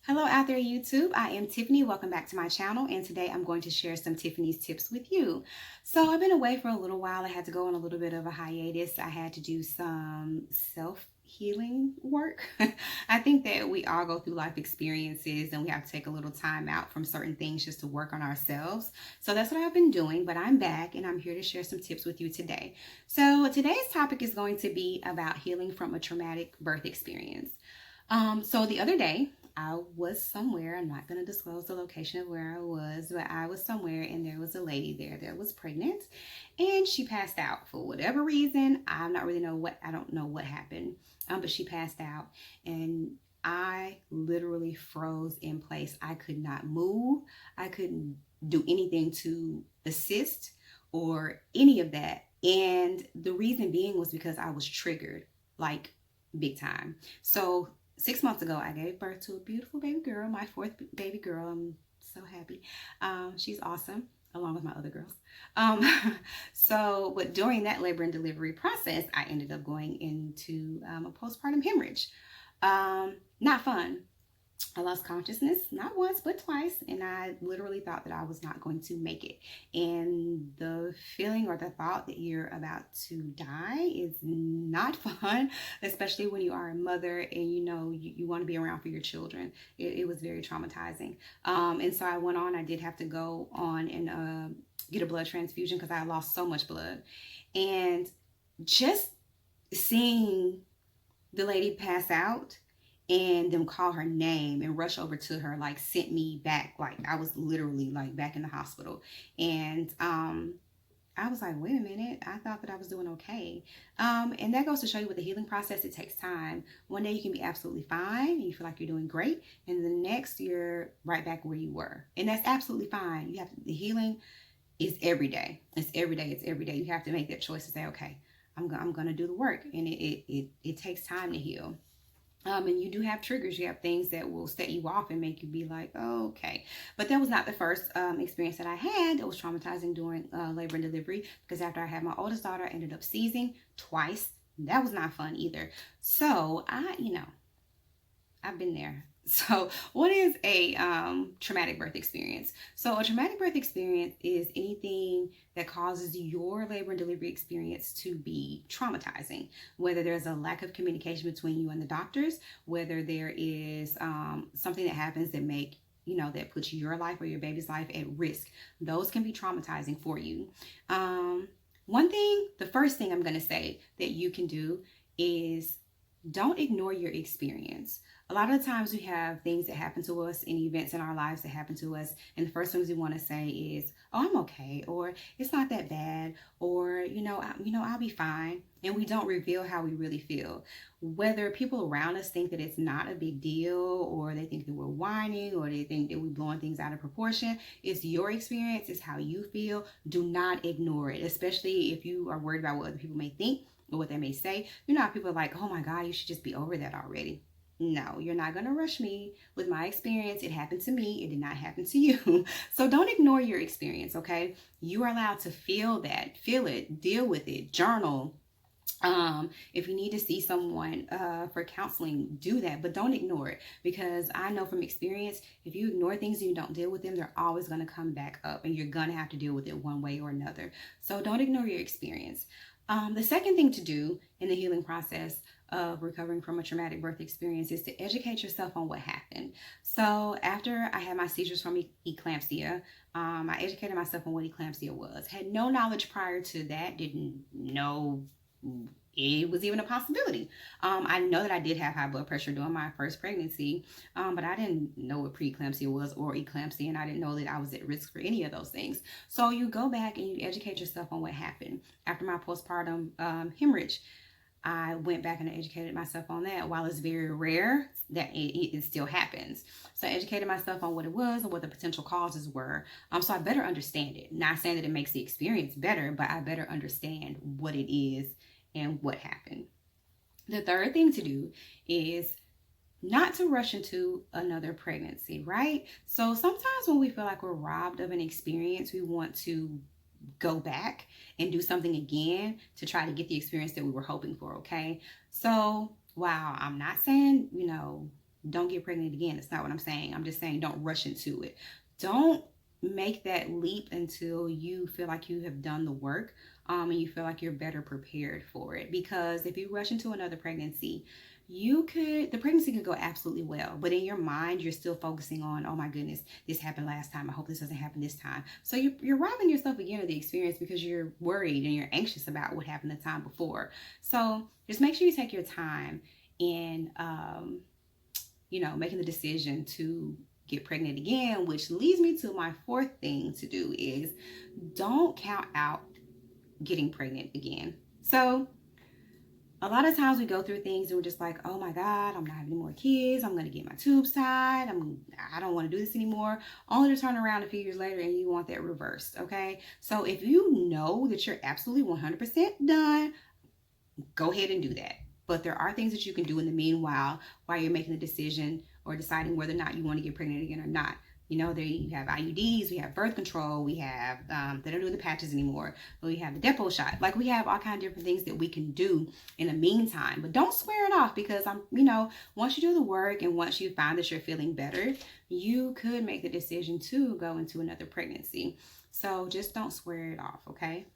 Hello out there, YouTube. I am Tiffany. Welcome back to my channel. And today I'm going to share some Tiffany's tips with you. So I've been away for a little while. I had to go on a little bit of a hiatus. I had to do some self-healing work. I think that we all go through life experiences and we have to take a little time out from certain things just to work on ourselves. So that's what I've been doing, but I'm back and I'm here to share some tips with you today. So today's topic is going to be about healing from a traumatic birth experience. So the other day, I was somewhere. I'm not going to disclose the location of where I was, but I was somewhere and there was a lady there that was pregnant and she passed out for whatever reason. I don't know what happened, but she passed out and I literally froze in place. I could not move. I couldn't do anything to assist or any of that. And the reason being was because I was triggered like big time. So 6 months ago, I gave birth to a beautiful baby girl, my fourth baby girl. I'm so happy. She's awesome, along with my other girls. Um, but during that labor and delivery process, I ended up going into a postpartum hemorrhage. Not fun. I lost consciousness not once but twice, and I literally thought that I was not going to make it. And the feeling or the thought that you're about to die is not fun, especially when you are a mother and you want to be around for your children. It was very traumatizing. And so I went on. I did have to go on and get a blood transfusion because I lost so much blood. And just seeing the lady pass out and them call her name and rush over to her like sent me back. Like I was literally like back in the hospital. And I was like, wait a minute, I thought that I was doing okay. And that goes to show you with the healing process, it takes time. One day you can be absolutely fine and you feel like you're doing great, and the next you're right back where you were, and that's absolutely fine. The healing is every day. It's every day. It's every day. You have to make that choice to say, okay, I'm gonna do the work, and it takes time to heal. And you do have triggers. You have things that will set you off and make you be like, oh, okay. But that was not the first experience that I had that was traumatizing during labor and delivery, because after I had my oldest daughter, I ended up seizing twice. That was not fun either. So I've been there. So what is a traumatic birth experience? So a traumatic birth experience is anything that causes your labor and delivery experience to be traumatizing, whether there's a lack of communication between you and the doctors, whether there is something that happens that puts your life or your baby's life at risk. Those can be traumatizing for you. The first thing I'm going to say that you can do is don't ignore your experience. A lot of the times we have things that happen to us and events in our lives that happen to us, and the first things we want to say is, "Oh, I'm okay," or "It's not that bad," or I'll be fine. And we don't reveal how we really feel. Whether people around us think that it's not a big deal, or they think that we're whining, or they think that we're blowing things out of proportion, it's your experience. It's how you feel. Do not ignore it, especially if you are worried about what other people may think or what they may say. People are like, "Oh my God, you should just be over that already." No, you're not going to rush me with my experience. It happened to me. It did not happen to you. So don't ignore your experience, okay? You are allowed to feel that, feel it, deal with it, journal. If you need to see someone for counseling, do that, but don't ignore it, because I know from experience, if you ignore things and you don't deal with them, they're always going to come back up and you're going to have to deal with it one way or another. So don't ignore your experience. The second thing to do in the healing process of recovering from a traumatic birth experience is to educate yourself on what happened. So after I had my seizures from eclampsia, I educated myself on what eclampsia was. Had no knowledge prior to that, didn't know it was even a possibility. I know that I did have high blood pressure during my first pregnancy, but I didn't know what preeclampsia was or eclampsia, and I didn't know that I was at risk for any of those things. So you go back and you educate yourself on what happened. After my postpartum hemorrhage, I went back and I educated myself on that. While it's very rare, that it still happens. So I educated myself on what it was and what the potential causes were. So I better understand it. Not saying that it makes the experience better, but I better understand what it is and what happened. The third thing to do is not to rush into another pregnancy, right? So sometimes when we feel like we're robbed of an experience, we want to go back and do something again to try to get the experience that we were hoping for, okay? So while I'm not saying, don't get pregnant again. It's not what I'm saying. I'm just saying don't rush into it. Don't make that leap until you feel like you have done the work, and you feel like you're better prepared for it. Because if you rush into another pregnancy, the pregnancy could go absolutely well, but in your mind you're still focusing on, oh my goodness, this happened last time, I hope this doesn't happen this time. So you're robbing yourself again of the experience because you're worried and you're anxious about what happened the time before. So just make sure you take your time in making the decision to get pregnant again, which leads me to my fourth thing to do is don't count out getting pregnant again. So a lot of times we go through things and we're just like, oh my God, I'm not having any more kids. I'm going to get my tubes tied. I don't want to do this anymore. Only to turn around a few years later and you want that reversed. Okay. So if you know that you're absolutely 100% done, go ahead and do that. But there are things that you can do in the meanwhile while you're making the decision or deciding whether or not you want to get pregnant again or not. There you have IUDs, we have birth control, we have, they don't do the patches anymore, but we have the depot shot. Like we have all kinds of different things that we can do in the meantime, but don't swear it off because once you do the work and once you find that you're feeling better, you could make the decision to go into another pregnancy. So just don't swear it off, okay?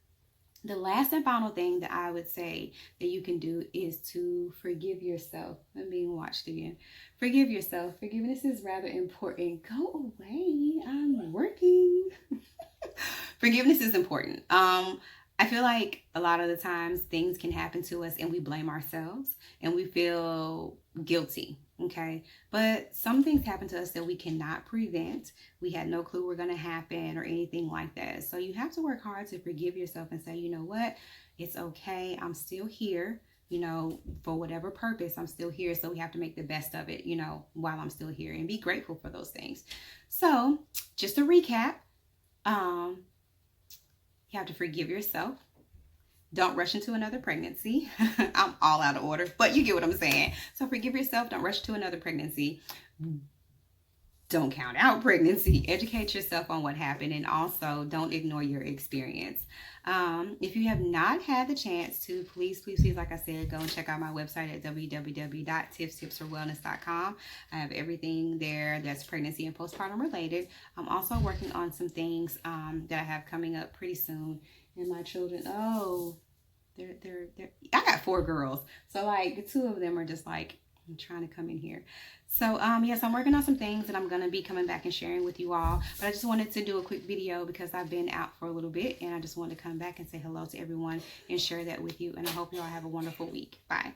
The last and final thing that I would say that you can do is to forgive yourself. I'm being watched again. Forgive yourself. Forgiveness is rather important. Go away. I'm working. Forgiveness is important. I feel like a lot of the times things can happen to us and we blame ourselves and we feel guilty. Okay. But some things happen to us that we cannot prevent. We had no clue were going to happen or anything like that. So you have to work hard to forgive yourself and say, you know what? It's okay. I'm still here. For whatever purpose, I'm still here. So we have to make the best of it, while I'm still here and be grateful for those things. So just to recap, you have to forgive yourself. Don't rush into another pregnancy. I'm all out of order, but you get what I'm saying. So forgive yourself. Don't rush to another pregnancy. Don't count out pregnancy. Educate yourself on what happened, and also don't ignore your experience. If you have not had the chance to, please, like I said, go and check out my website at www.tipstipsforwellness.com. I have everything there that's pregnancy and postpartum related. I'm also working on some things that I have coming up pretty soon. And my children, they're I got 4 girls, so like 2 of them are just like trying to come in here. So yes, I'm working on some things that I'm going to be coming back and sharing with you all, but I just wanted to do a quick video because I've been out for a little bit and I just wanted to come back and say hello to everyone and share that with you, and I hope you all have a wonderful week. Bye.